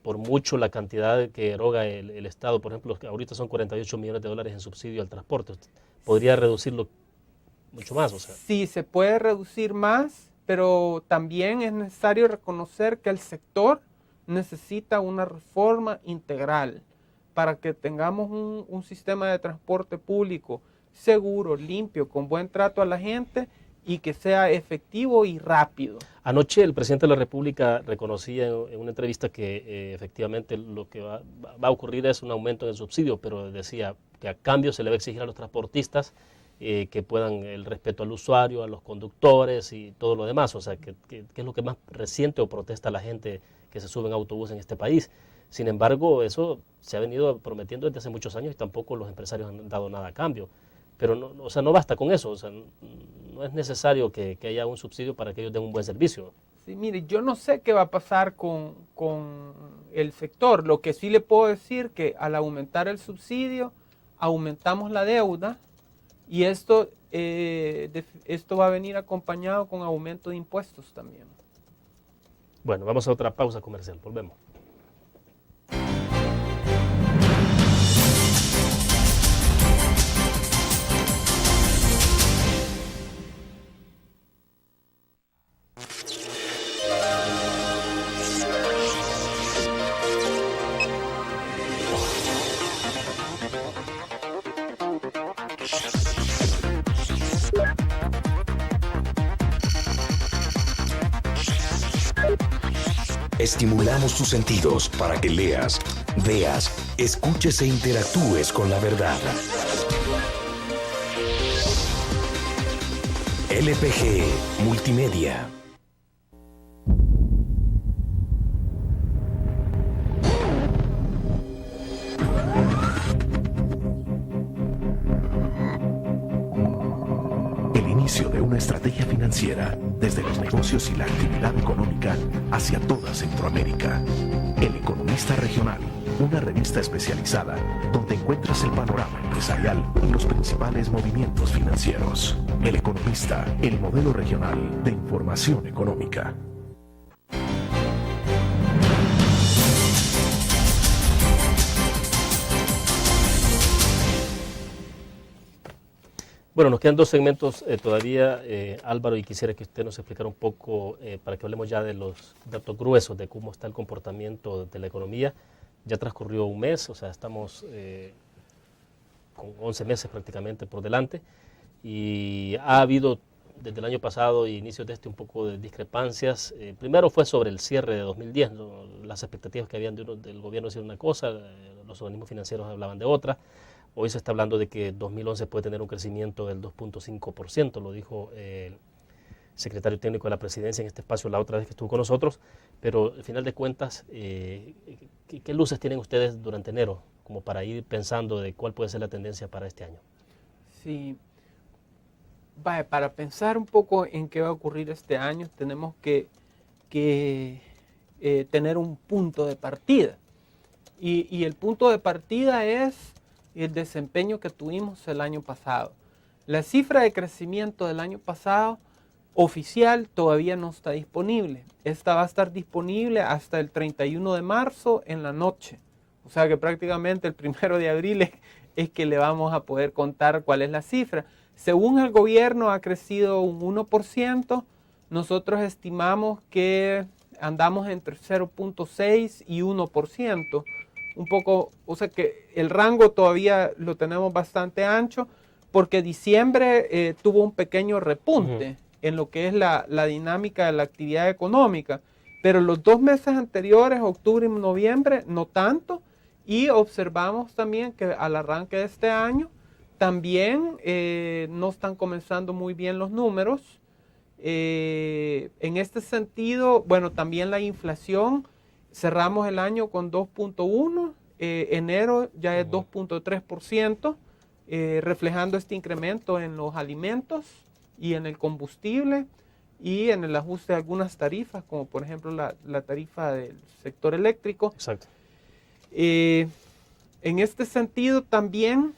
por mucho la cantidad que eroga el Estado? Por ejemplo, que ahorita son 48 millones de dólares en subsidio al transporte. ¿Podría reducirlo mucho más? O sea, sí, se puede reducir más, pero también es necesario reconocer que el sector necesita una reforma integral para que tengamos un sistema de transporte público seguro, limpio, con buen trato a la gente y que sea efectivo y rápido. Anoche el presidente de la República reconocía en una entrevista que efectivamente lo que va a ocurrir es un aumento en el subsidio, pero decía que a cambio se le va a exigir a los transportistas que puedan el respeto al usuario, a los conductores y todo lo demás. O sea, que es lo que más resiente o protesta la gente que se sube en autobús en este país. Sin embargo, eso se ha venido prometiendo desde hace muchos años y tampoco los empresarios han dado nada a cambio. Pero no basta con eso, o sea, no es necesario que haya un subsidio para que ellos den un buen servicio. Sí, mire, yo no sé qué va a pasar con el sector. Lo que sí le puedo decir que al aumentar el subsidio, aumentamos la deuda y esto va a venir acompañado con aumento de impuestos también. Bueno, vamos a otra pausa comercial, volvemos. Estimulamos tus sentidos para que leas, veas, escuches e interactúes con la verdad. LPG Multimedia. El inicio de una estrategia financiera desde los negocios y la actividad económica hacia toda Centroamérica. El Economista Regional, una revista especializada donde encuentras el panorama empresarial y los principales movimientos financieros. El Economista, el modelo regional de información económica. Bueno, nos quedan dos segmentos todavía, Álvaro, y quisiera que usted nos explicara un poco, para que hablemos ya de los datos gruesos, de cómo está el comportamiento de la economía. Ya transcurrió un mes, o sea, estamos con 11 meses prácticamente por delante, y ha habido desde el año pasado y inicios de este un poco de discrepancias. Primero fue sobre el cierre de 2010, ¿no? Las expectativas que habían del gobierno decían una cosa, los organismos financieros hablaban de otra. Hoy se está hablando de que 2011 puede tener un crecimiento del 2.5%, lo dijo el secretario técnico de la presidencia en este espacio la otra vez que estuvo con nosotros, pero al final de cuentas, ¿qué luces tienen ustedes durante enero como para ir pensando de cuál puede ser la tendencia para este año? Sí, vaya, para pensar un poco en qué va a ocurrir este año, tenemos que tener un punto de partida. Y el punto de partida es el desempeño que tuvimos el año pasado. La cifra de crecimiento del año pasado oficial todavía no está disponible. Esta va a estar disponible hasta el 31 de marzo en la noche. O sea que prácticamente el 1 de abril es que le vamos a poder contar cuál es la cifra. Según el gobierno ha crecido un 1%, nosotros estimamos que andamos entre 0.6 y 1%. Un poco, o sea que el rango todavía lo tenemos bastante ancho porque diciembre tuvo un pequeño repunte en lo que es la dinámica de la actividad económica, pero los 2 meses anteriores, octubre y noviembre, no tanto, y observamos también que al arranque de este año también no están comenzando muy bien los números. En este sentido, bueno, también la inflación, cerramos el año con 2.1, enero ya es 2.3%, reflejando este incremento en los alimentos y en el combustible y en el ajuste de algunas tarifas, como por ejemplo la tarifa del sector eléctrico. Exacto. En este sentido también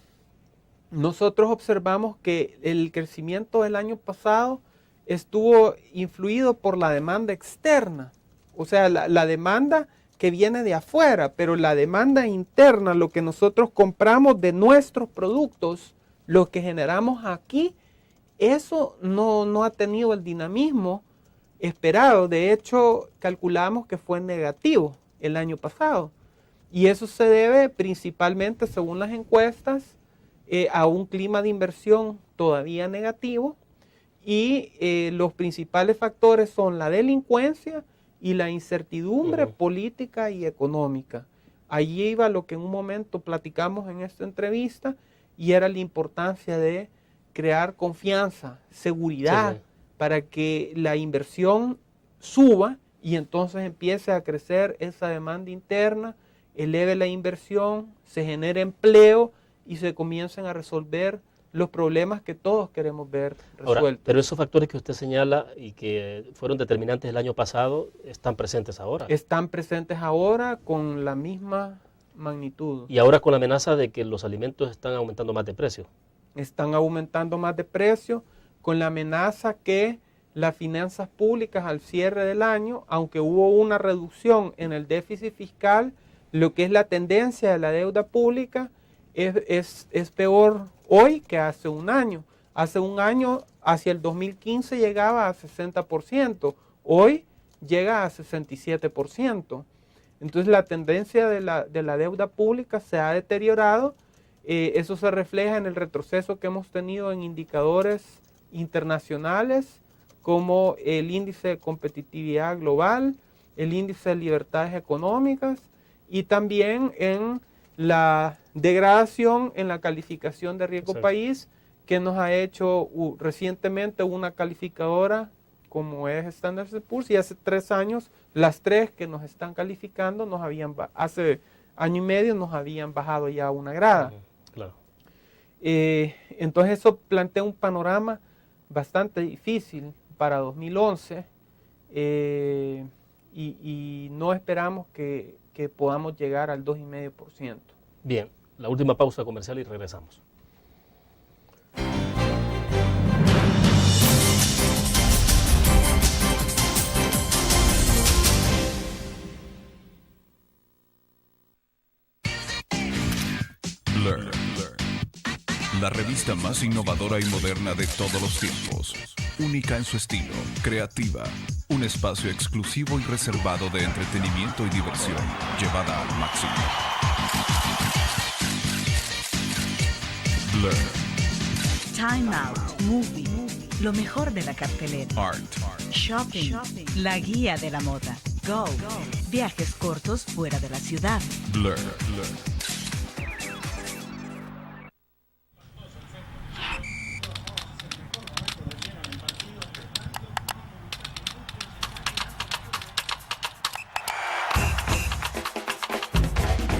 nosotros observamos que el crecimiento del año pasado estuvo influido por la demanda externa, o sea, la demanda que viene de afuera, pero la demanda interna, lo que nosotros compramos de nuestros productos, lo que generamos aquí, eso no ha tenido el dinamismo esperado. De hecho, calculamos que fue negativo el año pasado. Y eso se debe principalmente, según las encuestas, a un clima de inversión todavía negativo. Y los principales factores son la delincuencia y la incertidumbre política y económica. Allí iba lo que en un momento platicamos en esta entrevista y era la importancia de crear confianza, seguridad, para que la inversión suba y entonces empiece a crecer esa demanda interna, eleve la inversión, se genere empleo y se comiencen a resolver los problemas que todos queremos ver resueltos. Ahora, pero esos factores que usted señala y que fueron determinantes el año pasado, ¿están presentes ahora? Están presentes ahora con la misma magnitud. Y ahora con la amenaza de que los alimentos están aumentando más de precio. Están aumentando más de precio, con la amenaza que las finanzas públicas al cierre del año, aunque hubo una reducción en el déficit fiscal, lo que es la tendencia de la deuda pública es peor hoy que hace un año. Hace un año, hacia el 2015, llegaba a 60%. Hoy llega a 67%. Entonces la tendencia de la deuda pública se ha deteriorado. Eso se refleja en el retroceso que hemos tenido en indicadores internacionales como el índice de competitividad global, el índice de libertades económicas y también en la degradación en la calificación de riesgo país que nos ha hecho recientemente una calificadora como es Standard & Poor's, y hace 3 años las 3 que nos están calificando hace año y medio nos habían bajado ya una grada. Claro. Entonces eso plantea un panorama bastante difícil para 2011 y no esperamos que podamos llegar al 2,5%. Bien, la última pausa comercial y regresamos. Learn. La revista más innovadora y moderna de todos los tiempos. Única en su estilo, creativa. Un espacio exclusivo y reservado de entretenimiento y diversión, llevada al máximo. Learn. Time Out Movie. lo mejor de la cartelera. Art. Shopping, la guía de la moda. Go, viajes cortos fuera de la ciudad. Blur.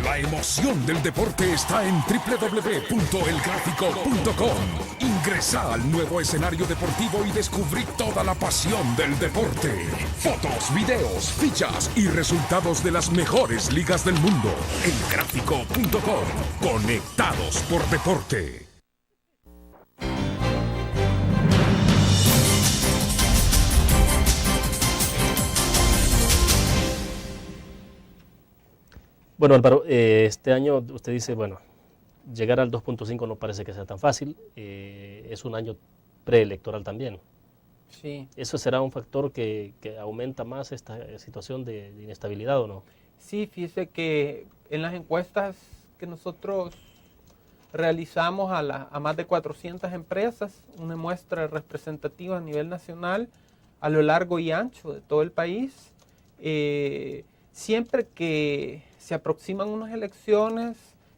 La emoción del deporte está en www.elgráfico.com. Ingresa al nuevo escenario deportivo y descubrí toda la pasión del deporte. Fotos, videos, fichas y resultados de las mejores ligas del mundo. Elgráfico.com. Conectados por deporte. Bueno, Álvaro, este año usted dice, bueno, llegar al 2.5 no parece que sea tan fácil. Es un año preelectoral también. Sí. ¿Eso será un factor que aumenta más esta situación de inestabilidad o no? Sí, fíjese que en las encuestas que nosotros realizamos a más de 400 empresas, una muestra representativa a nivel nacional, a lo largo y ancho de todo el país, siempre que se aproximan unas elecciones,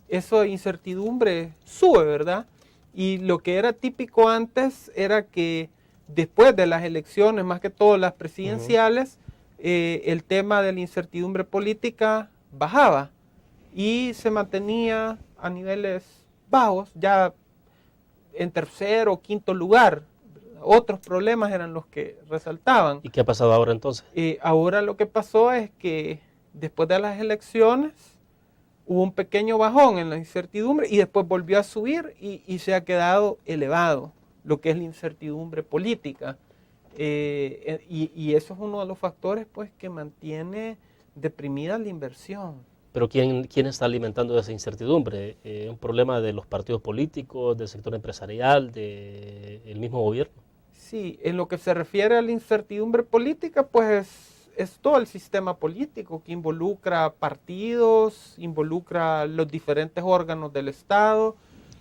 esa incertidumbre sube, ¿verdad? Y lo que era típico antes era que después de las elecciones, más que todo las presidenciales, el tema de la incertidumbre política bajaba y se mantenía a niveles bajos, ya en tercer o quinto lugar. Otros problemas eran los que resaltaban. ¿Y qué ha pasado ahora entonces? Ahora lo que pasó es que después de las elecciones hubo un pequeño bajón en la incertidumbre y después volvió a subir y se ha quedado elevado lo que es la incertidumbre política. Y eso es uno de los factores pues, que mantiene deprimida la inversión. Pero ¿quién está alimentando esa incertidumbre? ¿Un problema de los partidos políticos, del sector empresarial, del mismo gobierno? Sí, en lo que se refiere a la incertidumbre política, pues es todo el sistema político que involucra partidos, involucra los diferentes órganos del Estado,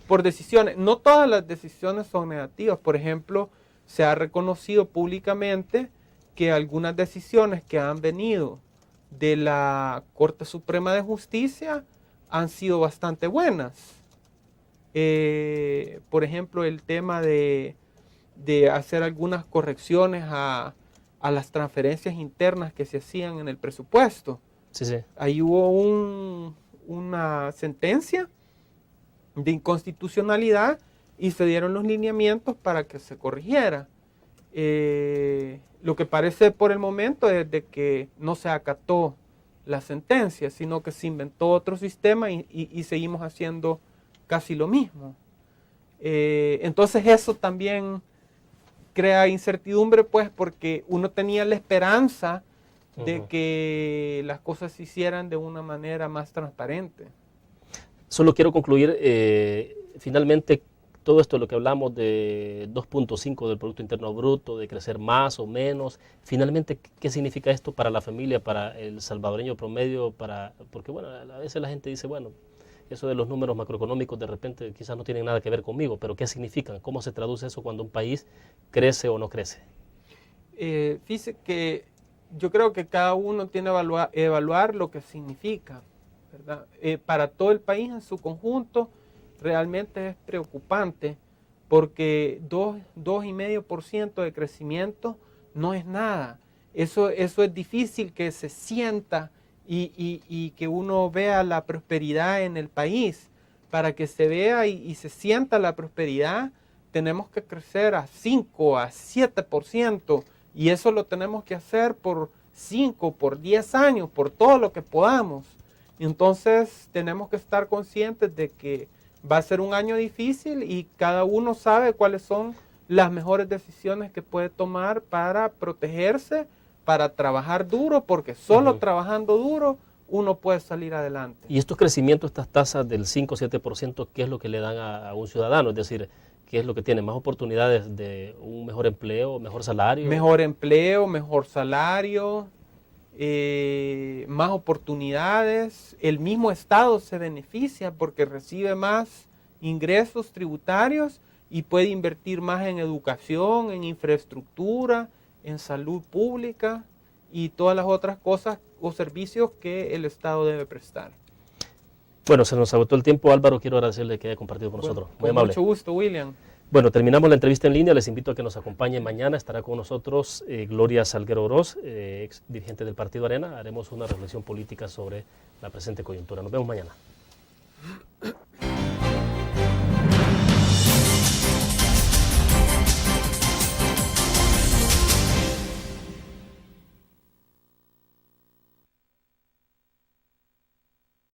por decisiones. No todas las decisiones son negativas. Por ejemplo, se ha reconocido públicamente que algunas decisiones que han venido de la Corte Suprema de Justicia han sido bastante buenas. Por ejemplo, el tema de hacer algunas correcciones a las transferencias internas que se hacían en el presupuesto. Sí, sí. Ahí hubo una sentencia de inconstitucionalidad y se dieron los lineamientos para que se corrigiera. Lo que parece por el momento es de que no se acató la sentencia, sino que se inventó otro sistema y seguimos haciendo casi lo mismo. Entonces eso también crea incertidumbre, pues, porque uno tenía la esperanza de que las cosas se hicieran de una manera más transparente. Solo quiero concluir, finalmente, todo esto de lo que hablamos de 2.5 del Producto Interno Bruto, de crecer más o menos, finalmente, ¿qué significa esto para la familia, para el salvadoreño promedio? Porque, bueno, a veces la gente dice, bueno, eso de los números macroeconómicos de repente quizás no tienen nada que ver conmigo, pero ¿qué significan? ¿Cómo se traduce eso cuando un país crece o no crece? Fíjese que yo creo que cada uno tiene que evaluar lo que significa, ¿verdad? Para todo el país en su conjunto realmente es preocupante porque 2,5% de crecimiento no es nada. Eso es difícil que se sienta y que uno vea la prosperidad en el país. Para que se vea y se sienta la prosperidad, tenemos que crecer a 5, a 7%, y eso lo tenemos que hacer por 5, por 10 años, por todo lo que podamos. Entonces tenemos que estar conscientes de que va a ser un año difícil y cada uno sabe cuáles son las mejores decisiones que puede tomar para protegerse, para trabajar duro, porque solo trabajando duro uno puede salir adelante. Y estos crecimientos, estas tasas del 5 o 7%, ¿qué es lo que le dan a un ciudadano? Es decir, ¿qué es lo que tiene? ¿Más oportunidades de un mejor empleo, mejor salario? Mejor empleo, mejor salario, más oportunidades. El mismo Estado se beneficia porque recibe más ingresos tributarios y puede invertir más en educación, en infraestructura, en salud pública y todas las otras cosas o servicios que el Estado debe prestar. Bueno, se nos agotó el tiempo. Álvaro, quiero agradecerle que haya compartido con nosotros. Muy Con amable. mucho gusto, William. Bueno, terminamos la entrevista en línea. Les invito a que nos acompañen mañana. Estará con nosotros Gloria Salguero Oroz, ex dirigente del Partido Arena. Haremos una reflexión política sobre la presente coyuntura. Nos vemos mañana.